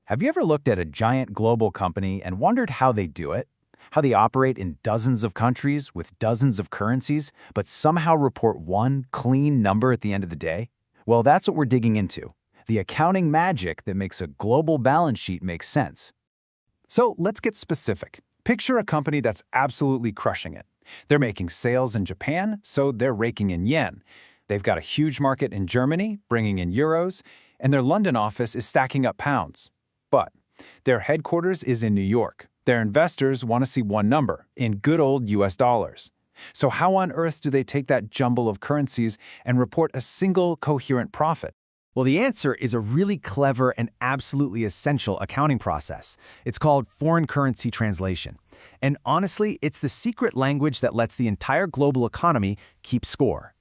Have you ever looked at a giant global company and wondered how they do it? How they operate in dozens of countries with dozens of currencies, but somehow report one clean number at the end of the day? Well, that's what we're digging into. The accounting magic that makes a global balance sheet make sense. So let's get specific. Picture a company that's absolutely crushing it. They're making sales in Japan, so they're raking in yen. They've got a huge market in Germany, bringing in euros, and their London office is stacking up pounds. But their headquarters is in New York. Their investors want to see one number, in good old US dollars. So how on earth do they take that jumble of currencies and report a single coherent profit? Well, the answer is a really clever and absolutely essential accounting process. It's called foreign currency translation. And honestly, it's the secret language that lets the entire global economy keep score.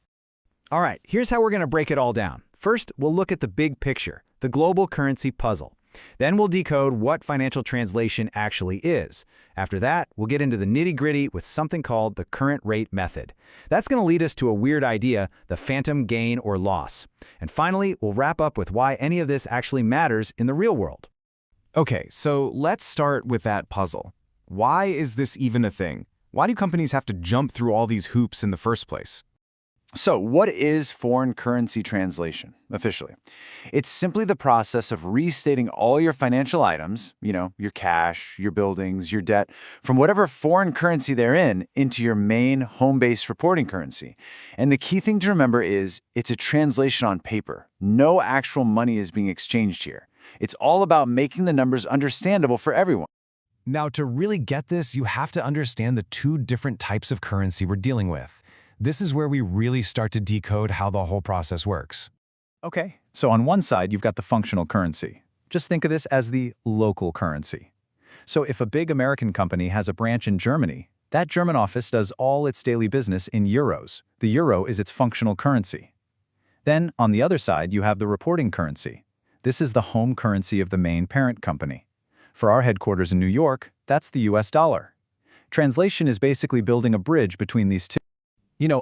All right, here's how we're going to break it all down. First, we'll look at the big picture, the global currency puzzle. Then we'll decode what financial translation actually is. After that, we'll get into the nitty-gritty with something called the current rate method. That's going to lead us to a weird idea, the phantom gain or loss. And finally, we'll wrap up with why any of this actually matters in the real world. Okay, so let's start with that puzzle. Why is this even a thing? Why do companies have to jump through all these hoops in the first place? So, what is foreign currency translation, officially? It's simply the process of restating all your financial items, your cash, your buildings, your debt, from whatever foreign currency they're in into your main home-based reporting currency. And the key thing to remember is it's a translation on paper. No actual money is being exchanged here. It's all about making the numbers understandable for everyone. Now, to really get this, you have to understand the two different types of currency we're dealing with. This is where we really start to decode how the whole process works. Okay, so on one side, you've got the functional currency. Just think of this as the local currency. So if a big American company has a branch in Germany, that German office does all its daily business in euros. The euro is its functional currency. Then, on the other side, you have the reporting currency. This is the home currency of the main parent company. For our headquarters in New York, that's the US dollar. Translation is basically building a bridge between these two.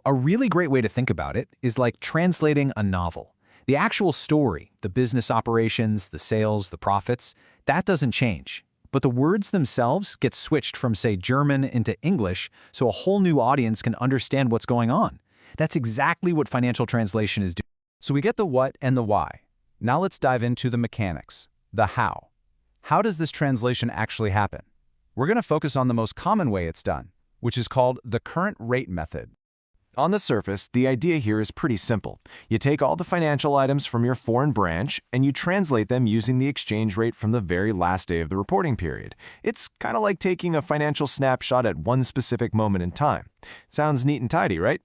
A really great way to think about it is like translating a novel. The actual story, the business operations, the sales, the profits, that doesn't change. But the words themselves get switched from, say, German into English so a whole new audience can understand what's going on. That's exactly what financial translation is doing. So we get the what and the why. Now let's dive into the mechanics, the how. How does this translation actually happen? We're going to focus on the most common way it's done, which is called the current rate method. On the surface, the idea here is pretty simple. You take all the financial items from your foreign branch and you translate them using the exchange rate from the very last day of the reporting period. It's kind of like taking a financial snapshot at one specific moment in time. Sounds neat and tidy, right?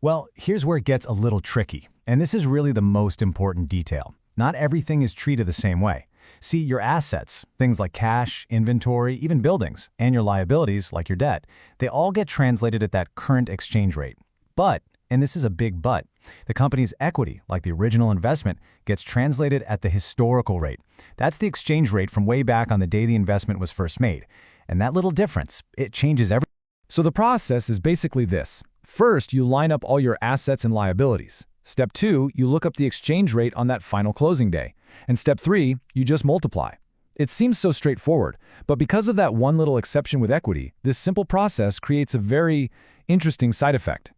Well, here's where it gets a little tricky, and this is really the most important detail. Not everything is treated the same way. See, your assets, things like cash, inventory, even buildings, and your liabilities, like your debt, they all get translated at that current exchange rate. But, and this is a big but, the company's equity, like the original investment, gets translated at the historical rate. That's the exchange rate from way back on the day the investment was first made. And that little difference, it changes everything. So the process is basically this. First, you line up all your assets and liabilities. Step 2, you look up the exchange rate on that final closing day. And step 3, you just multiply. It seems so straightforward, but because of that one little exception with equity, this simple process creates a very interesting side effect.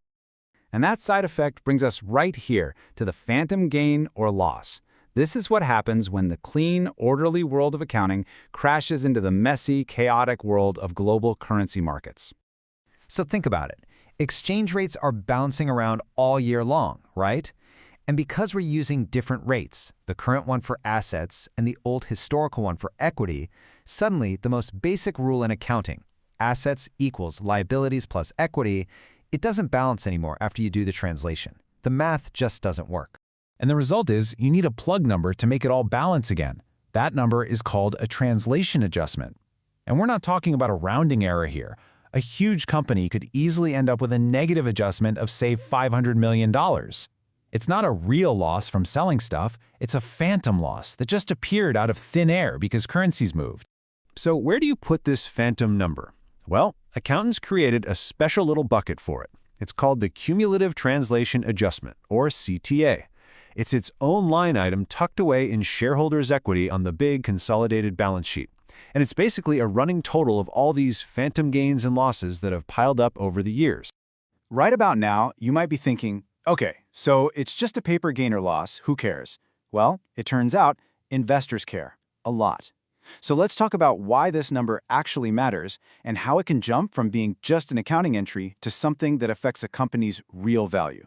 And that side effect brings us right here to the phantom gain or loss. This is what happens when the clean, orderly world of accounting crashes into the messy, chaotic world of global currency markets. So think about it. Exchange rates are bouncing around all year long, right? And because we're using different rates, the current one for assets and the old historical one for equity, suddenly the most basic rule in accounting, assets equals liabilities plus equity, it doesn't balance anymore after you do the translation. The math just doesn't work. And the result is you need a plug number to make it all balance again. That number is called a translation adjustment. And we're not talking about a rounding error here. A huge company could easily end up with a negative adjustment of, say, $500 million. It's not a real loss from selling stuff, it's a phantom loss that just appeared out of thin air because currencies moved. So where do you put this phantom number? Well, accountants created a special little bucket for it. It's called the Cumulative Translation Adjustment, or CTA. It's its own line item tucked away in shareholders' equity on the big consolidated balance sheet. And it's basically a running total of all these phantom gains and losses that have piled up over the years. Right about now, you might be thinking, okay, so it's just a paper gain or loss, who cares? Well, it turns out investors care a lot. So let's talk about why this number actually matters and how it can jump from being just an accounting entry to something that affects a company's real value.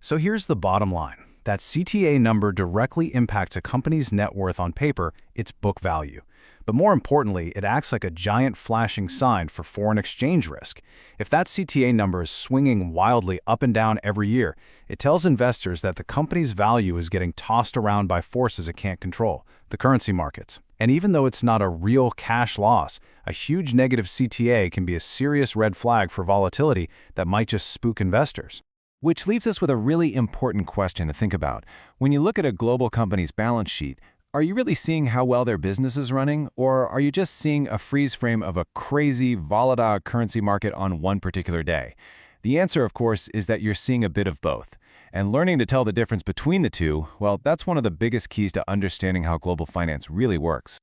So here's the bottom line. That CTA number directly impacts a company's net worth on paper, its book value. But more importantly, it acts like a giant flashing sign for foreign exchange risk. If that CTA number is swinging wildly up and down every year, it tells investors that the company's value is getting tossed around by forces it can't control, the currency markets. And even though it's not a real cash loss, a huge negative CTA can be a serious red flag for volatility that might just spook investors. Which leaves us with a really important question to think about. When you look at a global company's balance sheet, are you really seeing how well their business is running, or are you just seeing a freeze frame of a crazy, volatile currency market on one particular day? The answer, of course, is that you're seeing a bit of both. And learning to tell the difference between the two, well, that's one of the biggest keys to understanding how global finance really works.